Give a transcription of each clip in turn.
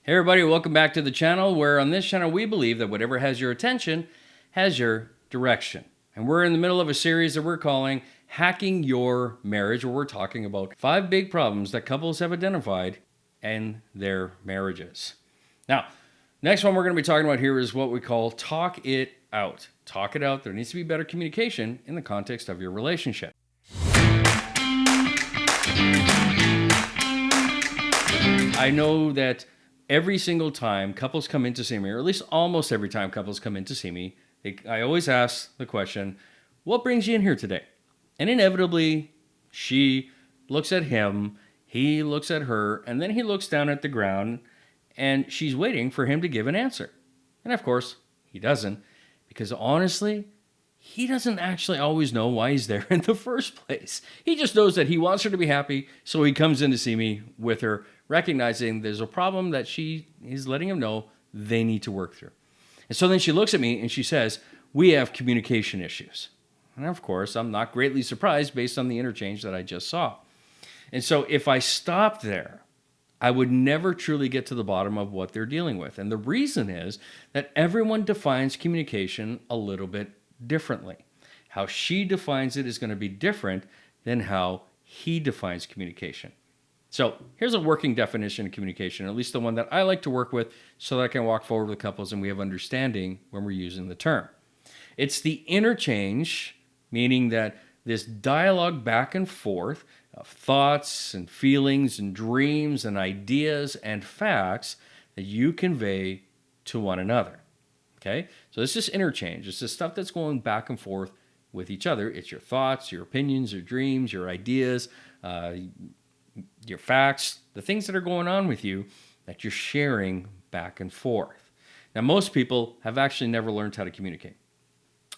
Hey everybody, welcome back to the channel where on this channel we believe that whatever has your attention has your direction. And we're in the middle of a series that we're calling Hacking Your Marriage, where we're talking about 5 big problems that couples have identified in their marriages. Now, next one we're going to be talking about here is what we call talk it out. Talk it out. There needs to be better communication in the context of your relationship. I know that every single time couples come in to see me, or at least almost every time couples come in to see me, I always ask the question, what brings you in here today? And inevitably, she looks at him, he looks at her, and then he looks down at the ground, and she's waiting for him to give an answer. And of course, he doesn't, because honestly, he doesn't actually always know why he's there in the first place. He just knows that he wants her to be happy, so he comes in to see me with her, recognizing there's a problem that she is letting him know they need to work through. And so then she looks at me and she says, we have communication issues. And of course, I'm not greatly surprised based on the interchange that I just saw. And so if I stopped there, I would never truly get to the bottom of what they're dealing with. And the reason is that everyone defines communication a little bit differently. How she defines it is going to be different than how he defines communication. So here's a working definition of communication, at least the one that I like to work with so that I can walk forward with couples and we have understanding when we're using the term. It's the interchange, meaning that this dialogue back and forth of thoughts and feelings and dreams and ideas and facts that you convey to one another. Okay? So this is interchange. It's the stuff that's going back and forth with each other. It's your thoughts, your opinions, your dreams, your ideas, your facts, the things that are going on with you that you're sharing back and forth. Now, most people have actually never learned how to communicate.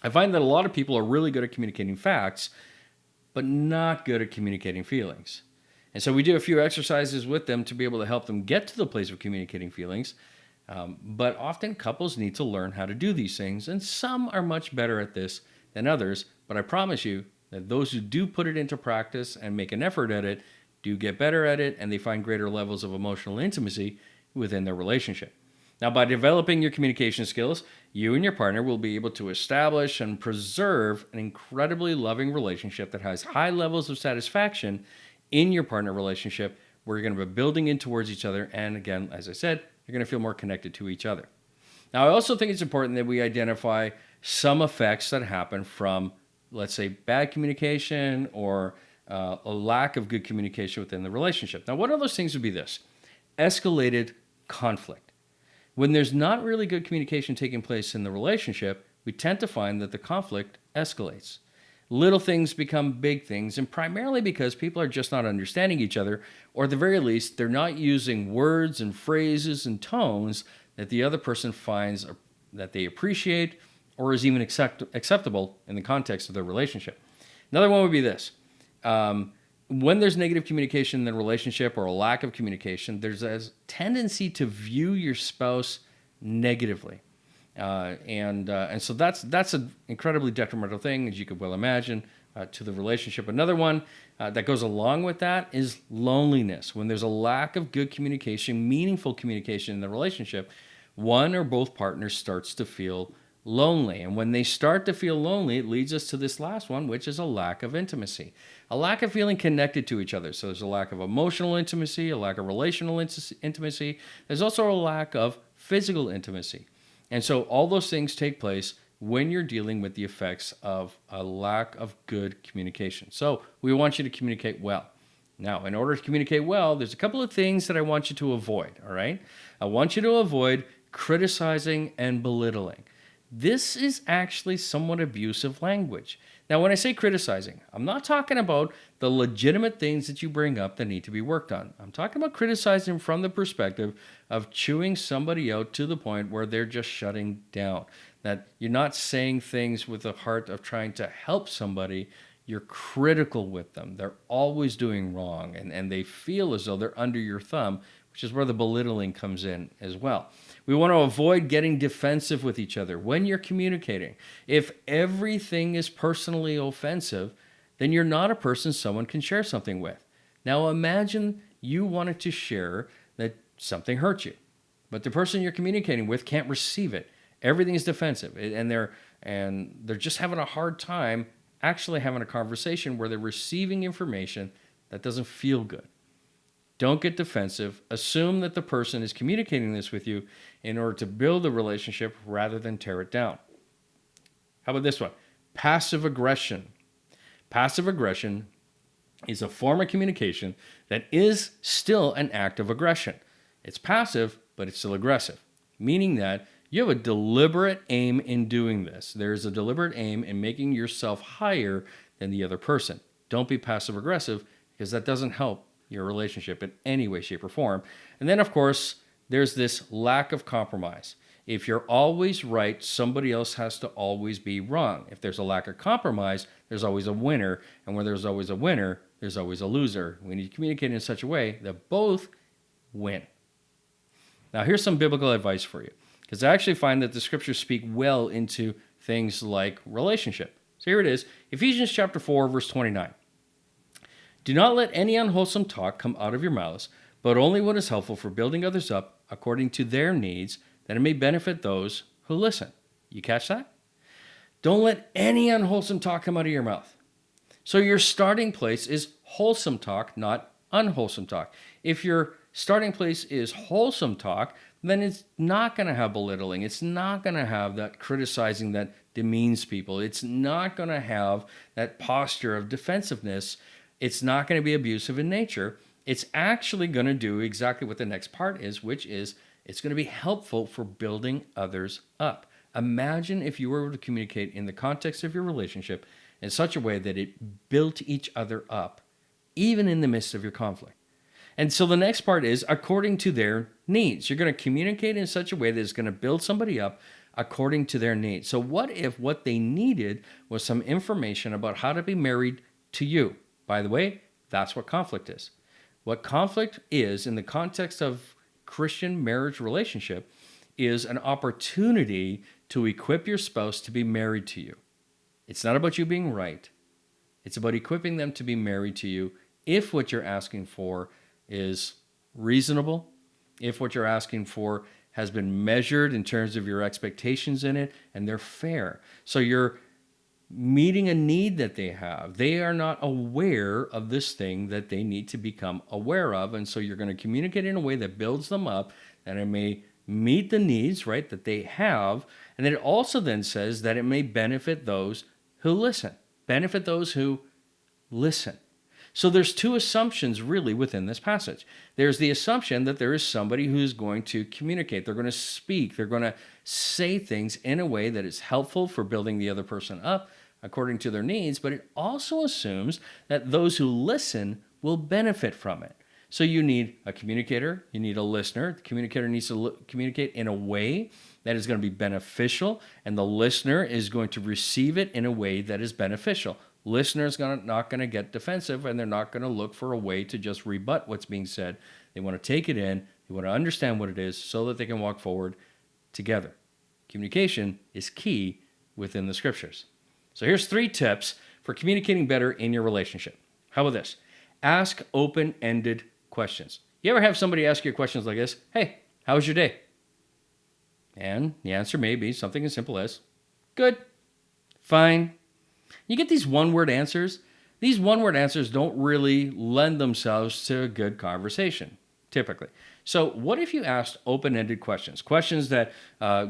I find that a lot of people are really good at communicating facts, but not good at communicating feelings. And so we do a few exercises with them to be able to help them get to the place of communicating feelings. But often couples need to learn how to do these things, and some are much better at this than others. But I promise you that those who do put it into practice and make an effort at it do get better at it, and they find greater levels of emotional intimacy within their relationship. Now, by developing your communication skills, you and your partner will be able to establish and preserve an incredibly loving relationship that has high levels of satisfaction in your partner relationship, where you're going to be building in towards each other. And again, as I said, you're going to feel more connected to each other. Now, I also think it's important that we identify some effects that happen from, let's say, bad communication or a lack of good communication within the relationship. Now, one of those things would be this: escalated conflict. When there's not really good communication taking place in the relationship, we tend to find that the conflict escalates. Little things become big things, and primarily because people are just not understanding each other, or at the very least, they're not using words and phrases and tones that the other person finds that they appreciate or is even acceptable in the context of their relationship. Another one would be this. When there's negative communication in the relationship or a lack of communication, there's a tendency to view your spouse negatively. And so that's an incredibly detrimental thing, as you could well imagine, to the relationship. Another one that goes along with that is loneliness. When there's a lack of good communication, meaningful communication in the relationship, one or both partners starts to feel lonely. And when they start to feel lonely, it leads us to this last one, which is a lack of intimacy, a lack of feeling connected to each other. So there's a lack of emotional intimacy, a lack of relational intimacy. There's also a lack of physical intimacy. And so all those things take place when you're dealing with the effects of a lack of good communication. So we want you to communicate well. Now, in order to communicate well, there's a couple of things that I want you to avoid, all right? I want you to avoid criticizing and belittling. This is actually somewhat abusive language. Now, when I say criticizing, I'm not talking about the legitimate things that you bring up that need to be worked on. I'm talking about criticizing from the perspective of chewing somebody out to the point where they're just shutting down. That you're not saying things with the heart of trying to help somebody. You're critical with them. They're always doing wrong, and they feel as though they're under your thumb, which is where the belittling comes in as well. We want to avoid getting defensive with each other when you're communicating. If everything is personally offensive, then you're not a person someone can share something with. Now imagine you wanted to share that something hurt you. but the person you're communicating with can't receive it. Everything is defensive, and they're just having a hard time actually having a conversation where they're receiving information that doesn't feel good. Don't get defensive. Assume that the person is communicating this with you in order to build a relationship rather than tear it down. How about this one? Passive aggression. Passive aggression is a form of communication that is still an act of aggression. It's passive, but it's still aggressive, meaning that you have a deliberate aim in doing this. There's a deliberate aim in making yourself higher than the other person. Don't be passive aggressive, because that doesn't help your relationship in any way, shape, or form. And then, of course, there's this lack of compromise. If you're always right, somebody else has to always be wrong. If there's a lack of compromise, there's always a winner. And where there's always a winner, there's always a loser. We need to communicate in such a way that both win. Now, here's some biblical advice for you, because I actually find that the scriptures speak well into things like relationship. So here it is, Ephesians chapter 4, verse 29. Do not let any unwholesome talk come out of your mouths, but only what is helpful for building others up according to their needs, that it may benefit those who listen. You catch that? Don't let any unwholesome talk come out of your mouth. So your starting place is wholesome talk, not unwholesome talk. If your starting place is wholesome talk, then it's not going to have belittling. It's not going to have that criticizing that demeans people. It's not going to have that posture of defensiveness. It's not going to be abusive in nature. It's actually going to do exactly what the next part is, which is it's going to be helpful for building others up. Imagine if you were able to communicate in the context of your relationship in such a way that it built each other up, even in the midst of your conflict. And so the next part is according to their needs. You're going to communicate in such a way that is going to build somebody up according to their needs. So what if what they needed was some information about how to be married to you? By the way, that's what conflict is. What conflict is in the context of Christian marriage relationship is an opportunity to equip your spouse to be married to you. It's not about you being right. It's about equipping them to be married to you if what you're asking for is reasonable, if what you're asking for has been measured in terms of your expectations in it, and they're fair. So you're meeting a need that they have. They are not aware of this thing that they need to become aware of, and so you're going to communicate in a way that builds them up, and it may meet the needs, right, that they have, and then it also then says that it may benefit those who listen. Benefit those who listen. So there's two assumptions really within this passage. There's the assumption that there is somebody who's going to communicate. They're going to speak. They're going to say things in a way that is helpful for building the other person up according to their needs, but it also assumes that those who listen will benefit from it. So you need a communicator, you need a listener. The communicator needs to communicate in a way that is going to be beneficial, and the listener is going to receive it in a way that is beneficial. Listeners not going to get defensive, and they're not going to look for a way to just rebut what's being said. They want to take it in, they want to understand what it is so that they can walk forward together. Communication is key within the scriptures. So here's 3 tips for communicating better in your relationship. How about this? Ask open-ended questions. You ever have somebody ask you questions like this? Hey, how was your day? And the answer may be something as simple as, good, fine. You get these one-word answers. These one-word answers don't really lend themselves to a good conversation, typically. So what if you asked open-ended questions? Questions that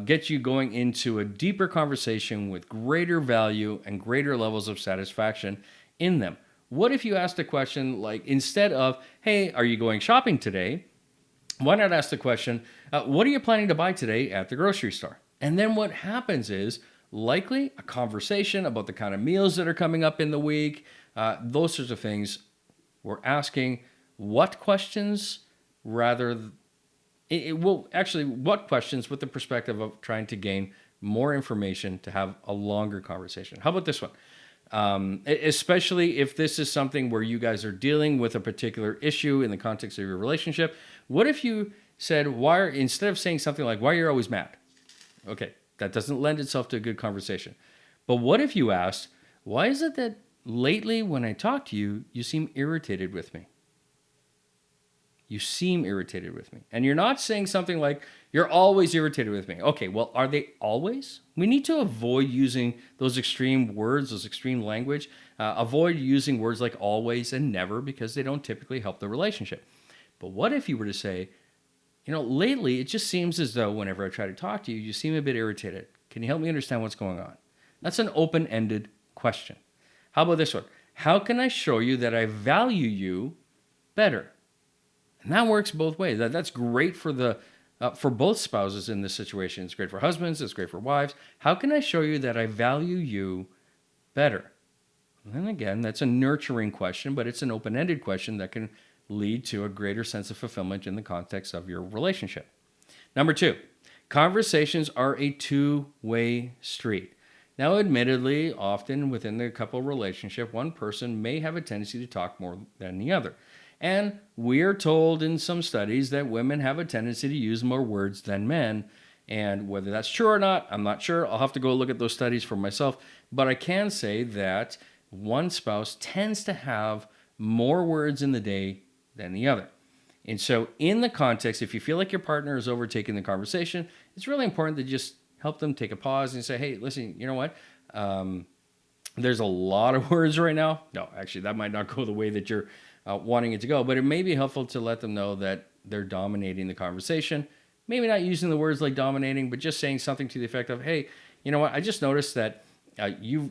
get you going into a deeper conversation with greater value and greater levels of satisfaction in them. What if you asked a question like, instead of, hey, are you going shopping today? Why not ask the question, what are you planning to buy today at the grocery store? And then what happens is likely a conversation about the kind of meals that are coming up in the week, those sorts of things. We're asking what questions rather, what questions with the perspective of trying to gain more information to have a longer conversation. How about this one? Especially if this is something where you guys are dealing with a particular issue in the context of your relationship. What if you said, instead of saying something like, why are you always mad? Okay, that doesn't lend itself to a good conversation. But what if you asked, why is it that lately when I talk to you, you seem irritated with me? You seem irritated with me. And you're not saying something like, you're always irritated with me. Okay, well, are they always? We need to avoid using those extreme words, those extreme language. Avoid using words like always and never because they don't typically help the relationship. But what if you were to say, lately it just seems as though whenever I try to talk to you, you seem a bit irritated. Can you help me understand what's going on? That's an open-ended question. How about this one? How can I show you that I value you better? And that works both ways. That's great for both spouses in this situation. It's great for husbands. It's great for wives. How can I show you that I value you better? And again, that's a nurturing question, but it's an open-ended question that can lead to a greater sense of fulfillment in the context of your relationship. Number 2, conversations are a two-way street. Now, admittedly, often within the couple relationship, one person may have a tendency to talk more than the other. And we are told in some studies that women have a tendency to use more words than men. And whether that's true or not, I'm not sure. I'll have to go look at those studies for myself. But I can say that one spouse tends to have more words in the day than the other. And so in the context, if you feel like your partner is overtaking the conversation, it's really important to just help them take a pause and say, hey, listen, you know what? There's a lot of words right now. No, actually, that might not go the way that you're wanting it to go, but it may be helpful to let them know that they're dominating the conversation. Maybe not using the words like dominating, but just saying something to the effect of, hey, you know what? I just noticed that you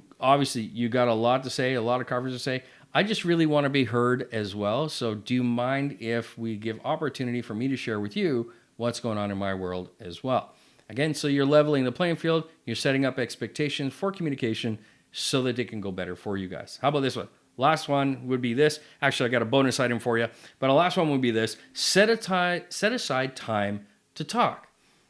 got a lot to say, a lot of coverage to say. I just really want to be heard as well. So do you mind if we give opportunity for me to share with you what's going on in my world as well? Again, so you're leveling the playing field. You're setting up expectations for communication so that it can go better for you guys. How about this one? Last one would be this. Actually, I got a bonus item for you. But the last one would be this. Set aside time to talk.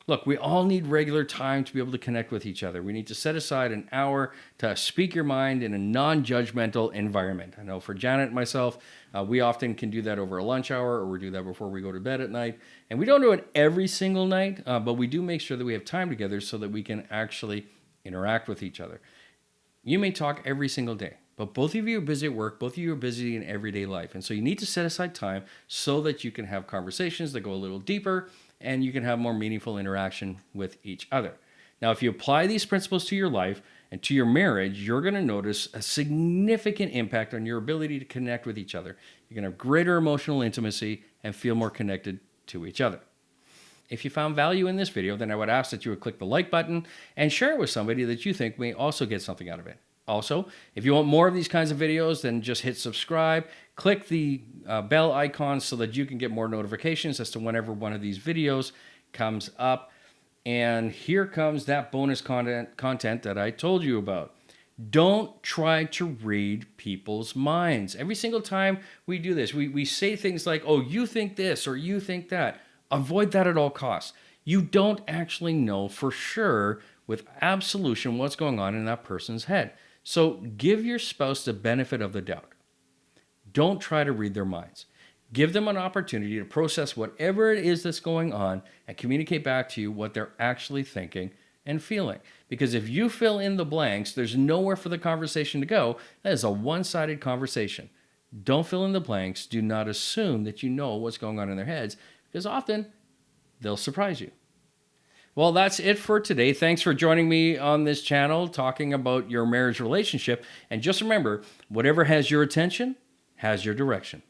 Look, we all need regular time to be able to connect with each other. We need to set aside an hour to speak your mind in a non-judgmental environment. I know for Janet and myself, we often can do that over a lunch hour, or we do that before we go to bed at night. And we don't do it every single night, but we do make sure that we have time together so that we can actually interact with each other. You may talk every single day, but both of you are busy at work, both of you are busy in everyday life. And so you need to set aside time so that you can have conversations that go a little deeper and you can have more meaningful interaction with each other. Now, if you apply these principles to your life and to your marriage, you're going to notice a significant impact on your ability to connect with each other. You're going to have greater emotional intimacy and feel more connected to each other. If you found value in this video, then I would ask that you would click the like button and share it with somebody that you think may also get something out of it. Also, if you want more of these kinds of videos, then just hit subscribe. Click the bell icon so that you can get more notifications as to whenever one of these videos comes up. And here comes that bonus content that I told you about. Don't try to read people's minds. Every single time we do this, we say things like, oh, you think this or you think that. Avoid that at all costs. You don't actually know for sure with absolution what's going on in that person's head. So give your spouse the benefit of the doubt. Don't try to read their minds. Give them an opportunity to process whatever it is that's going on and communicate back to you what they're actually thinking and feeling. Because if you fill in the blanks, there's nowhere for the conversation to go. That is a one-sided conversation. Don't fill in the blanks. Do not assume that you know what's going on in their heads, because often they'll surprise you. Well, that's it for today. Thanks for joining me on this channel talking about your marriage relationship. And just remember, whatever has your attention has your direction.